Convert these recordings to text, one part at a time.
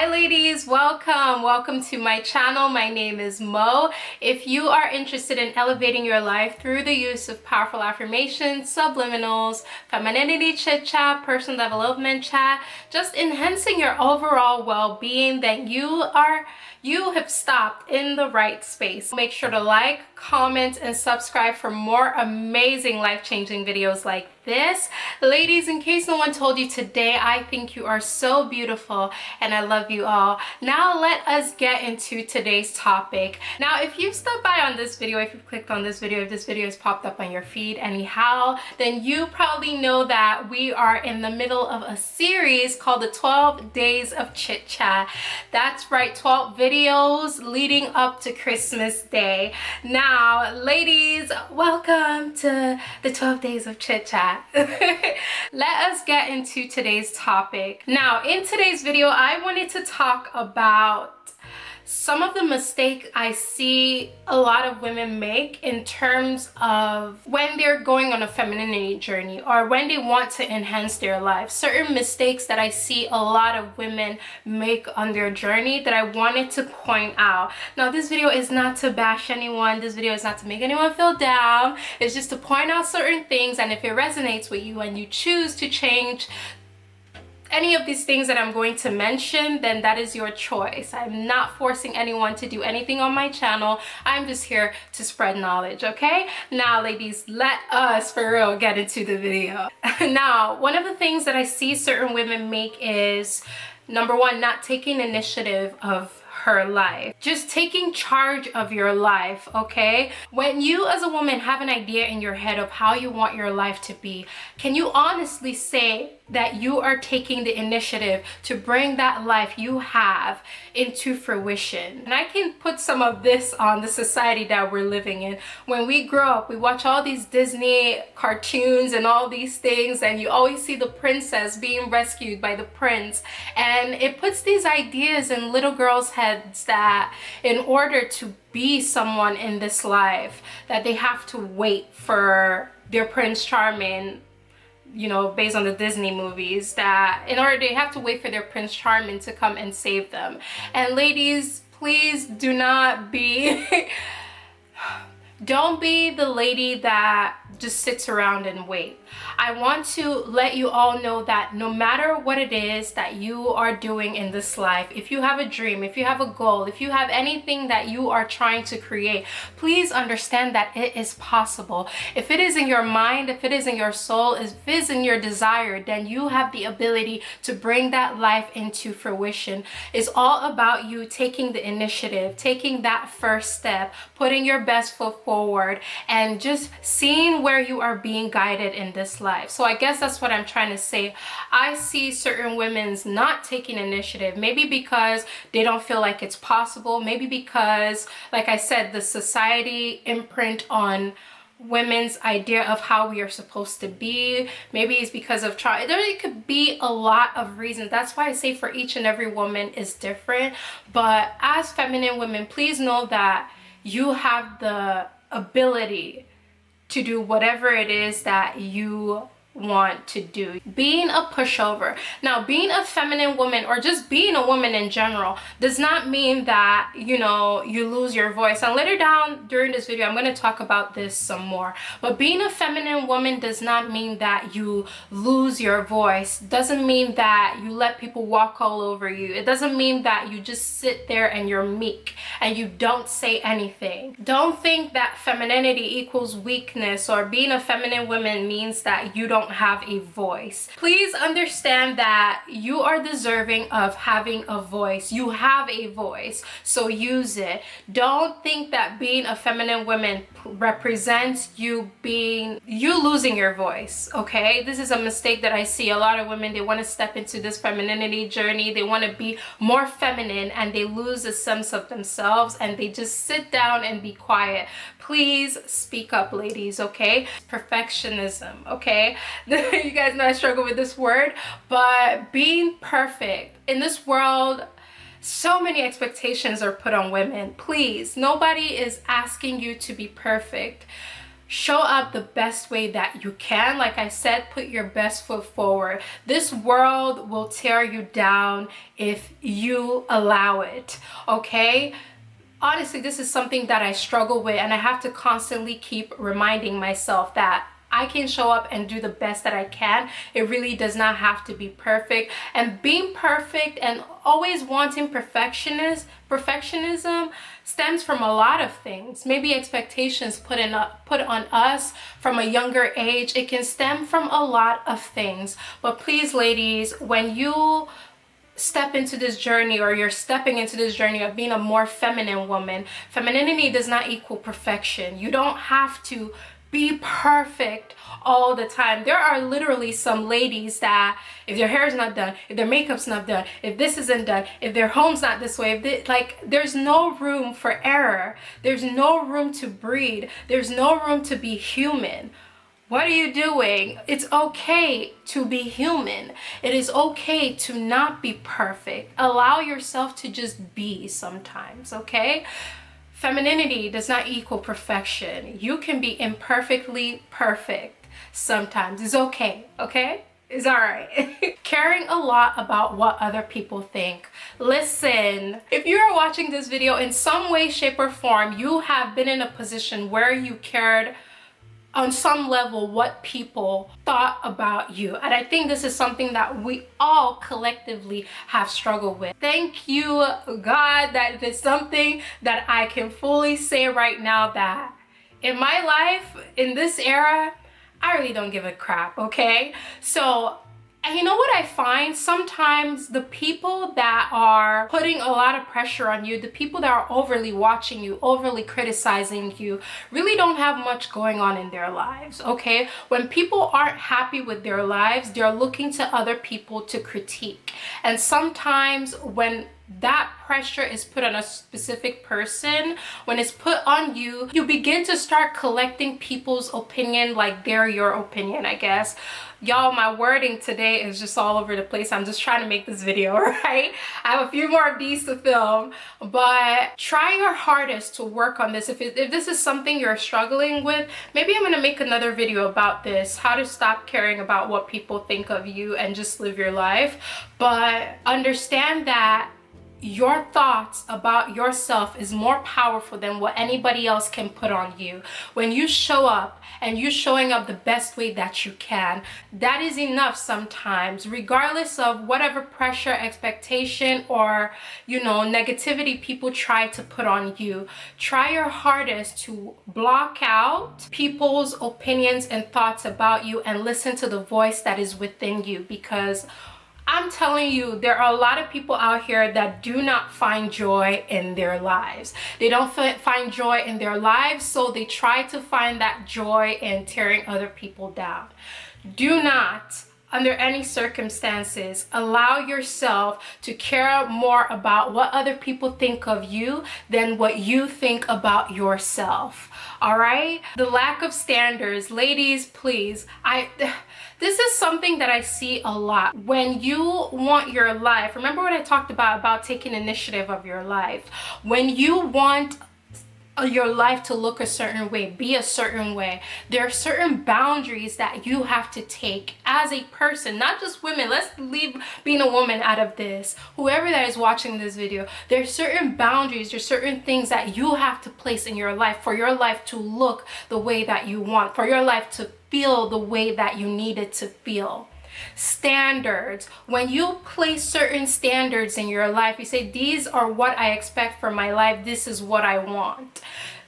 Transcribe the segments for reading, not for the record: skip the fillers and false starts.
Hi ladies, welcome to my channel. My name is Mo. If you are interested in elevating your life through the use of powerful affirmations, subliminals, femininity chit chat, personal development chat, just enhancing your overall well-being, then you have stopped in the right space. Make sure to like, comment, and subscribe for more amazing life-changing videos like this. Ladies, in case no one told you today, I think you are so beautiful and I love you all. Now let us get into today's topic. Now, if you've stopped by on this video, if you've clicked on this video, if this video has popped up on your feed anyhow, then you probably know that we are in the middle of a series called the 12 Days of Chit-Chat. That's right, 12 videos leading up to Christmas Day. Now, ladies, welcome to the 12 Days of Chit-Chat. Let us get into today's topic. Now, in today's video, I wanted to talk about some of the mistakes I see a lot of women make in terms of when they're going on a femininity journey or when they want to enhance their life. Certain mistakes that I see a lot of women make on their journey that I wanted to point out. Now, this video is not to bash anyone. This video is not to make anyone feel down. It's just to point out certain things, and if it resonates with you and you choose to change any of these things that I'm going to mention, then that is your choice. I'm not forcing anyone to do anything on my channel. I'm just here to spread knowledge, okay? Now, ladies, let us for real get into the video. Now, one of the things that I see certain women make is, number one, not taking initiative of her life. Just taking charge of your life, okay? When you as a woman have an idea in your head of how you want your life to be, can you honestly say that you are taking the initiative to bring that life you have into fruition? And I can put some of this on the society that we're living in. When we grow up, we watch all these Disney cartoons and all these things, and you always see the princess being rescued by the prince, and it puts these ideas in little girls' heads that in order to be someone in this life, that they have to wait for their Prince Charming, you know, based on the Disney movies, that in order they have to wait for their Prince Charming to come and save them. And ladies, please do not be don't be the lady that just sits around and wait. I want to let you all know that no matter what it is that you are doing in this life, if you have a dream, if you have a goal, if you have anything that you are trying to create, please understand that it is possible. If it is in your mind, if it is in your soul, if it is in your desire, then you have the ability to bring that life into fruition. It's all about you taking the initiative, taking that first step, putting your best foot forward, and just seeing where you are being guided in this life. So I guess that's what I'm trying to say. I see certain women's not taking initiative, maybe because they don't feel like it's possible, maybe because, like I said, the society imprint on women's idea of how we are supposed to be. Maybe it's because of it could be a lot of reasons. That's why I say for each and every woman is different. But as feminine women, please know that you have the ability to do whatever it is that you want to do. Being a pushover. Now, being a feminine woman or just being a woman in general does not mean that, you know, you lose your voice. And later down during this video, I'm going to talk about this some more. But being a feminine woman does not mean that you lose your voice. Doesn't mean that you let people walk all over you. It doesn't mean that you just sit there and you're meek and you don't say anything. Don't think that femininity equals weakness, or being a feminine woman means that you don't have a voice. Please understand that you are deserving of having a voice. You have a voice, so use it. Don't think that being a feminine woman represents you losing your voice, okay? This is a mistake that I see a lot of women. They want to step into this femininity journey, they want to be more feminine, and they lose a sense of themselves and they just sit down and be quiet. Please speak up, ladies, okay? Perfectionism, okay? You guys know I struggle with this word, but being perfect in this world, so many expectations are put on women. Please, nobody is asking you to be perfect. show up the best way that you can. Like I said, put your best foot forward. This world will tear you down if you allow it, okay? Honestly, this is something that I struggle with, and I have to constantly keep reminding myself that I can show up and do the best that I can. It really does not have to be perfect. And being perfect and always wanting perfectionism stems from a lot of things. Maybe expectations put on us from a younger age. It can stem from a lot of things. But please, ladies, when you step into this journey, or you're stepping into this journey of being a more feminine woman, femininity does not equal perfection. You don't have to be perfect all the time. There are literally some ladies that if their hair is not done, if their makeup's not done, if this isn't done, if their home's not this way, there's no room for error. There's no room to breathe. There's no room to be human. What are you doing? It's okay to be human. It is okay to not be perfect. Allow yourself to just be sometimes, okay? Femininity does not equal perfection. You can be imperfectly perfect sometimes. It's okay, okay? It's all right. Caring a lot about what other people think. Listen, if you are watching this video in some way, shape, or form, you have been in a position where you cared on some level what people thought about you. And I think this is something that we all collectively have struggled with. Thank you, God, that it's something that I can fully say right now that in my life, in this era, I really don't give a crap, okay? So, and you know what I find? Sometimes the people that are putting a lot of pressure on you, the people that are overly watching you, overly criticizing you, really don't have much going on in their lives, okay? When people aren't happy with their lives, they're looking to other people to critique. And sometimes when that pressure is put on a specific person, when it's put on you, you begin to start collecting people's opinion like they're your opinion, I guess. Y'all, my wording today is just all over the place. I'm just trying to make this video, right? I have a few more of these to film, but try your hardest to work on this. If this is something you're struggling with, maybe I'm gonna make another video about this, how to stop caring about what people think of you and just live your life. But understand that your thoughts about yourself is more powerful than what anybody else can put on you. When you show up and you're showing up the best way that you can, that is enough sometimes, regardless of whatever pressure, expectation, or, you know, negativity people try to put on you. Try your hardest to block out people's opinions and thoughts about you and listen to the voice that is within you, because I'm telling you, there are a lot of people out here that do not find joy in their lives. They don't find joy in their lives, so they try to find that joy in tearing other people down. Do not, under any circumstances, allow yourself to care more about what other people think of you than what you think about yourself. All right? The lack of standards, ladies, please. This is something that I see a lot. When you want your life, remember what I talked about taking initiative of your life. When you want your life to look a certain way, be a certain way, there are certain boundaries that you have to take as a person, not just women. Let's leave being a woman out of this. Whoever that is watching this video, there are certain boundaries, there's certain things that you have to place in your life for your life to look the way that you want, for your life to feel the way that you need it to feel. Standards. When you place certain standards in your life, you say, these are what I expect for my life, this is what I want.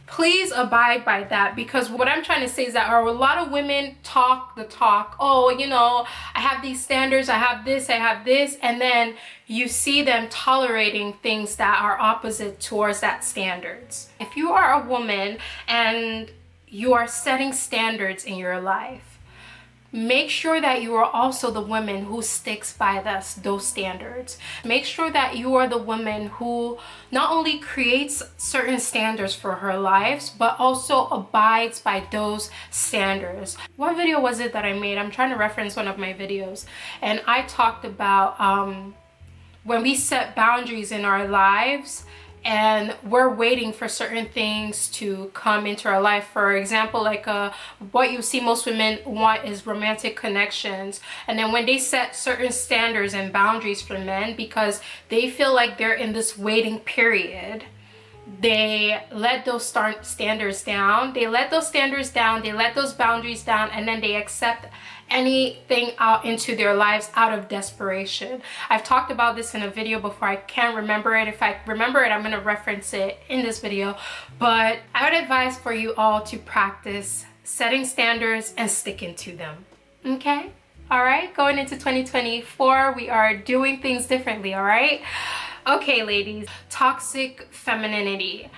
Please abide by that, because what I'm trying to say is that a lot of women talk the talk. Oh, you know, I have these standards, I have this, and then you see them tolerating things that are opposite towards that standards. If you are a woman and you are setting standards in your life, make sure that you are also the woman who sticks by those standards. Make sure that you are the woman who not only creates certain standards for her lives, but also abides by those standards. What video was it that I made? I'm trying to reference one of my videos, and I talked about when we set boundaries in our lives, and we're waiting for certain things to come into our life. For example, like what you see most women want is romantic connections, and then when they set certain standards and boundaries for men because they feel like they're in this waiting period, they let those standards down, they let those boundaries down, and then they accept anything out into their lives out of desperation. I've talked about this in a video before. I can't remember it. If I remember it, I'm going to reference it in this video. But I would advise for you all to practice setting standards and sticking to them. Okay? All right? Going into 2024, we are doing things differently, all right? Okay, ladies, toxic femininity.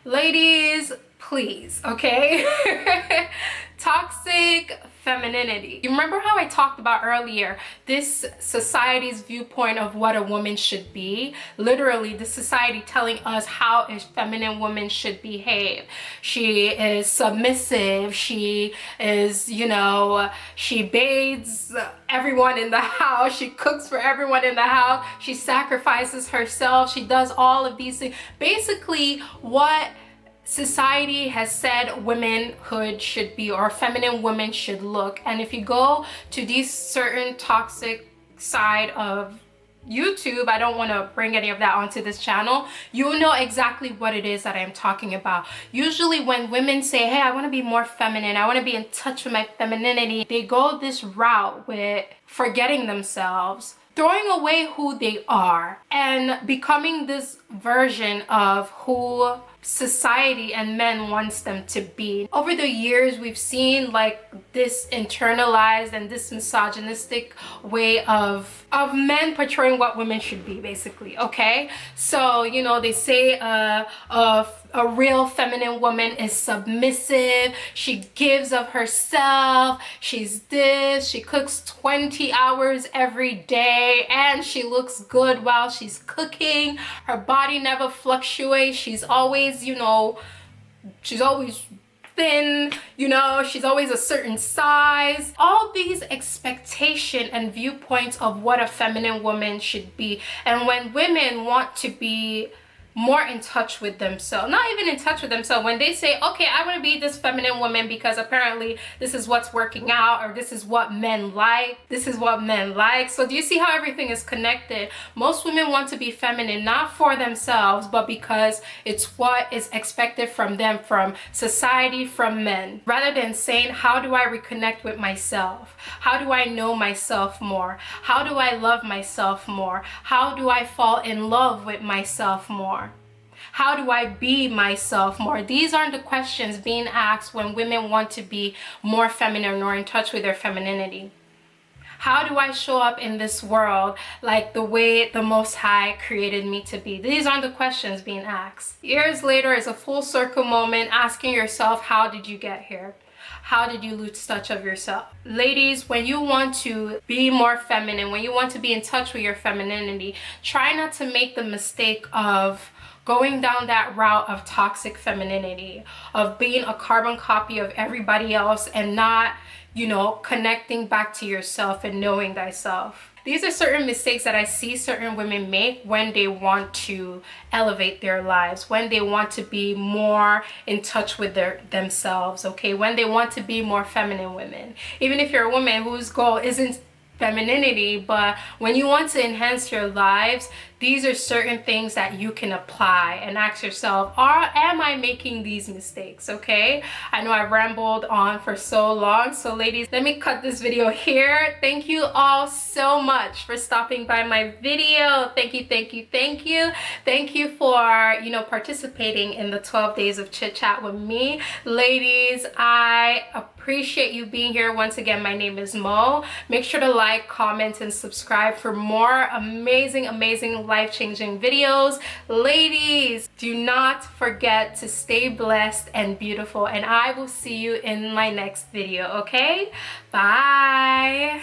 Ladies, please, okay? Toxic femininity. You remember how I talked about earlier this society's viewpoint of what a woman should be? Literally, the society telling us how a feminine woman should behave. She is submissive. She is, you know, she bathes everyone in the house. She cooks for everyone in the house. She sacrifices herself. She does all of these things. Basically, what society has said womanhood should be, or feminine women should look. And if you go to these certain toxic side of YouTube, I don't want to bring any of that onto this channel, you will know exactly what it is that I'm talking about. Usually when women say, hey, I want to be more feminine, I want to be in touch with my femininity, they go this route with forgetting themselves, throwing away who they are, and becoming this version of who society and men wants them to be. Over the years, we've seen like this internalized and this misogynistic way of men portraying what women should be, basically. Okay, so you know, they say a real feminine woman is submissive, she gives of herself, she's this, she cooks 20 hours every day, and she looks good while she's cooking, her body never fluctuates, she's always, you know, she's always thin, you know, she's always a certain size. All these expectations and viewpoints of what a feminine woman should be. And when women want to be more in touch with themselves, not even in touch with themselves, when they say, okay, I want to be this feminine woman because apparently this is what's working out, or this is what men like, so do you see how everything is connected? Most women want to be feminine not for themselves, but because it's what is expected from them, from society, from men, rather than saying, how do I reconnect with myself? How do I know myself more? How do I love myself more? How do I fall in love with myself more? How do I be myself more? These aren't the questions being asked when women want to be more feminine or in touch with their femininity. How do I show up in this world like the way the Most High created me to be? These aren't the questions being asked. Years later is a full circle moment, asking yourself, how did you get here? How did you lose touch of yourself? Ladies, when you want to be more feminine, when you want to be in touch with your femininity, try not to make the mistake of going down that route of toxic femininity, of being a carbon copy of everybody else and not, you know, connecting back to yourself and knowing thyself. These are certain mistakes that I see certain women make when they want to elevate their lives, when they want to be more in touch with themselves, okay? When they want to be more feminine women. Even if you're a woman whose goal isn't femininity, but when you want to enhance your lives, these are certain things that you can apply and ask yourself, am I making these mistakes? Okay, I know I rambled on for so long, so ladies, let me cut this video here. Thank you all so much for stopping by my video. Thank you for, you know, participating in the 12 days of chit chat with me. Ladies, I appreciate you being here. Once again, my name is Mo. Make sure to like, comment, and subscribe for more amazing life-changing videos. Ladies, do not forget to stay blessed and beautiful, and I will see you in my next video. Okay, bye.